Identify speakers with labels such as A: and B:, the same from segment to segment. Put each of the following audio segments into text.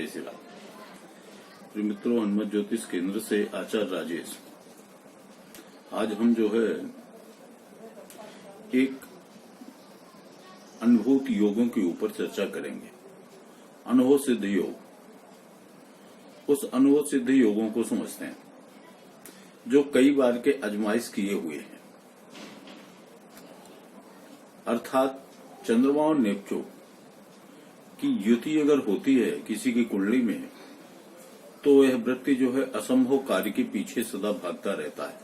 A: जय श्री राम। प्रिय मित्रों, हनुमत ज्योतिष केंद्र से आचार्य राजेश। आज हम जो है एक अनुभूत योगों के ऊपर चर्चा करेंगे। अनुभव सिद्ध योग, उस अनुभव सिद्ध योगों को समझते हैं जो कई बार के आजमाइश किए हुए हैं। अर्थात चंद्रमा और नेपच्यून की युति अगर होती है किसी की कुंडली में, तो यह व्यक्ति जो है असंभव कार्य के पीछे सदा भागता रहता है,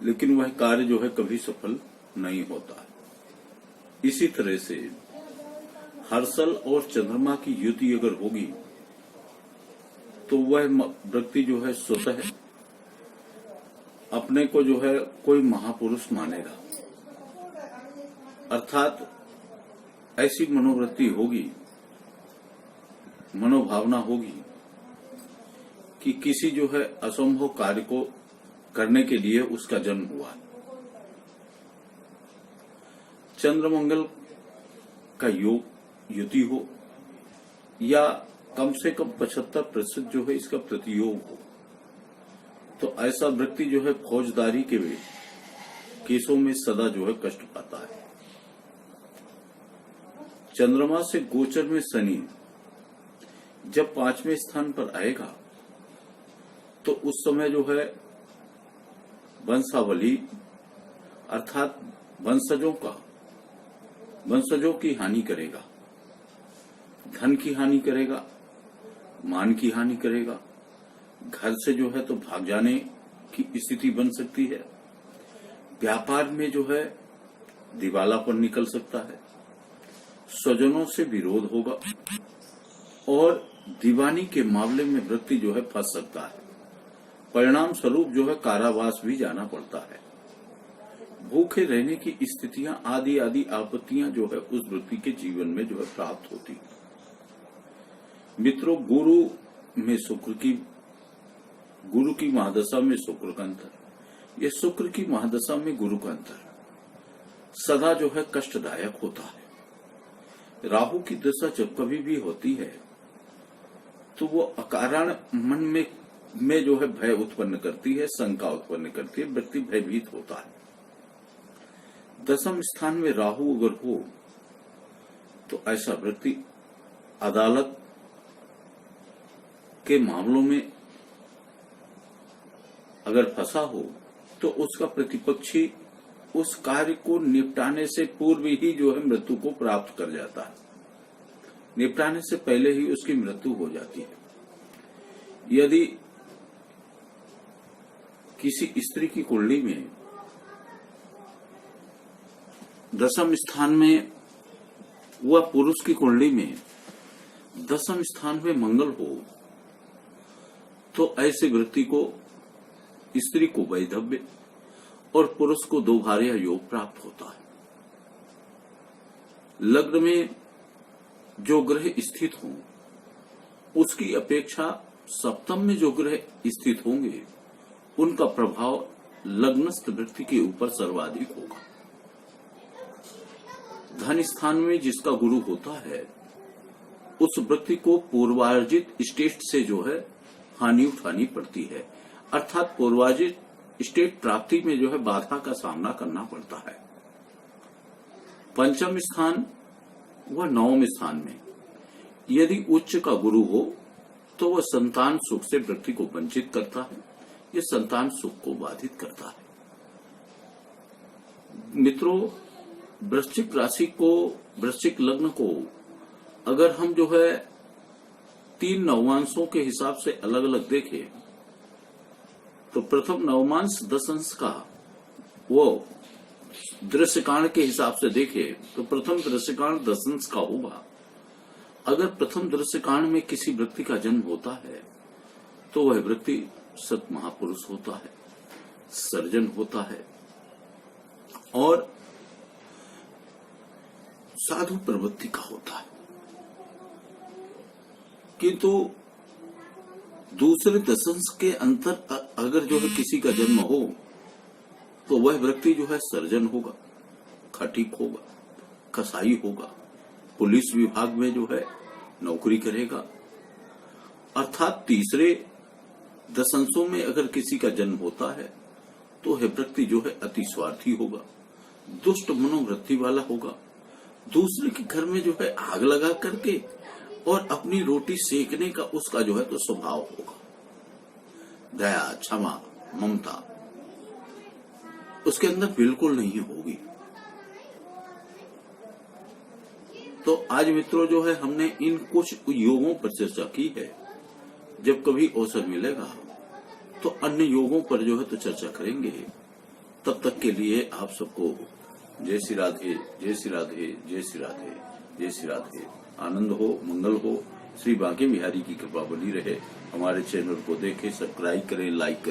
A: लेकिन वह कार्य जो है कभी सफल नहीं होता। इसी तरह से हर्षल और चंद्रमा की युति अगर होगी तो वह व्यक्ति जो है स्वतः अपने को जो है कोई महापुरुष मानेगा। अर्थात ऐसी मनोवृत्ति होगी, मनोभावना होगी कि किसी जो है असंभव कार्य को करने के लिए उसका जन्म हुआ। चंद्रमंगल का योग युति हो या कम से कम 75% जो है इसका प्रतियोग हो, तो ऐसा व्यक्ति जो है फौजदारी के केसों में सदा जो है कष्ट पाता है। चंद्रमा से गोचर में शनि जब 5वें स्थान पर आएगा तो उस समय जो है वंशावली अर्थात वंशजों की हानि करेगा, धन की हानि करेगा, मान की हानि करेगा, घर से जो है तो भाग जाने की स्थिति बन सकती है, व्यापार में जो है दिवालापन निकल सकता है, स्वजनों से विरोध होगा और दीवानी के मामले में व्यक्ति जो है फंस सकता है। परिणाम स्वरूप जो है कारावास भी जाना पड़ता है। भूखे रहने की स्थितियां आदि आपत्तियां जो है उस व्यक्ति के जीवन में जो है प्राप्त होती है। मित्रों, गुरु की महादशा में शुक्र का अंतर, ये शुक्र की महादशा में गुरु का अंतर सदा जो है कष्टदायक होता है। राहु की दशा जब कभी भी होती है तो वो अकारण मन में जो है भय उत्पन्न करती है, शंका उत्पन्न करती है, व्यक्ति भयभीत होता है। 10वें स्थान में राहु अगर हो तो ऐसा व्यक्ति अदालत के मामलों में अगर फंसा हो तो उसका प्रतिपक्षी उस कार्य को निपटाने से पूर्व ही जो है मृत्यु को प्राप्त कर जाता है। निपटाने से पहले ही उसकी मृत्यु हो जाती है। यदि किसी स्त्री की कुंडली में 10वें स्थान में वह पुरुष की कुंडली में 10वें स्थान में मंगल हो तो ऐसे व्यक्ति को स्त्री को वैधव्य और पुरुष को 2 भार्या योग प्राप्त होता है। लग्न में जो ग्रह स्थित हों उसकी अपेक्षा सप्तम में जो ग्रह स्थित होंगे उनका प्रभाव लग्नस्थ व्यक्ति के ऊपर सर्वाधिक होगा। धन स्थान में जिसका गुरु होता है उस व्यक्ति को पूर्वार्जित स्टेट से जो है हानि उठानी पड़ती है, अर्थात पूर्वार्जित स्टेट प्राप्ति में जो है बाधा का सामना करना पड़ता है। 5वें स्थान व 9वें स्थान में यदि उच्च का गुरु हो तो वह संतान सुख से व्यक्ति को वंचित करता है, यह संतान सुख को बाधित करता है। मित्रों, वृश्चिक राशि को, वृश्चिक लग्न को अगर हम जो है 3 नवमांशों के हिसाब से अलग अलग देखें तो प्रथम नवमांश 10 अंश का वो दृश्यकांड के हिसाब से देखें तो प्रथम दृश्यकांड 10 अंश का होगा। अगर प्रथम दृश्यकांड में किसी व्यक्ति का जन्म होता है तो वह व्यक्ति सत महापुरुष होता है, सर्जन होता है और साधु प्रवृत्ति का होता है। किंतु दूसरे 10 अंश के अंतर अगर जो है किसी का जन्म हो तो वह व्यक्ति जो है सर्जन होगा, खटीक होगा, कसाई होगा, पुलिस विभाग में जो है नौकरी करेगा। अर्थात तीसरे दशंशों में अगर किसी का जन्म होता है तो यह व्यक्ति जो है अति स्वार्थी होगा, दुष्ट मनोवृत्ति वाला होगा, दूसरे के घर में जो है आग लगा करके और अपनी रोटी सेकने का उसका जो है तो स्वभाव होगा। दया, क्षमा, ममता उसके अंदर बिल्कुल नहीं होगी। तो आज मित्रों जो है हमने इन कुछ योगों पर चर्चा की है। जब कभी अवसर मिलेगा तो अन्य योगों पर जो है तो चर्चा करेंगे। तब तक के लिए आप सबको जय श्री राधे, जय श्री राधे, जय श्री राधे, जय श्री राधे। आनंद हो, मंगल हो, श्री बांके बिहारी की कृपा बनी रहे। हमारे चैनल को देखें, सब्सक्राइब करें, लाइक करें।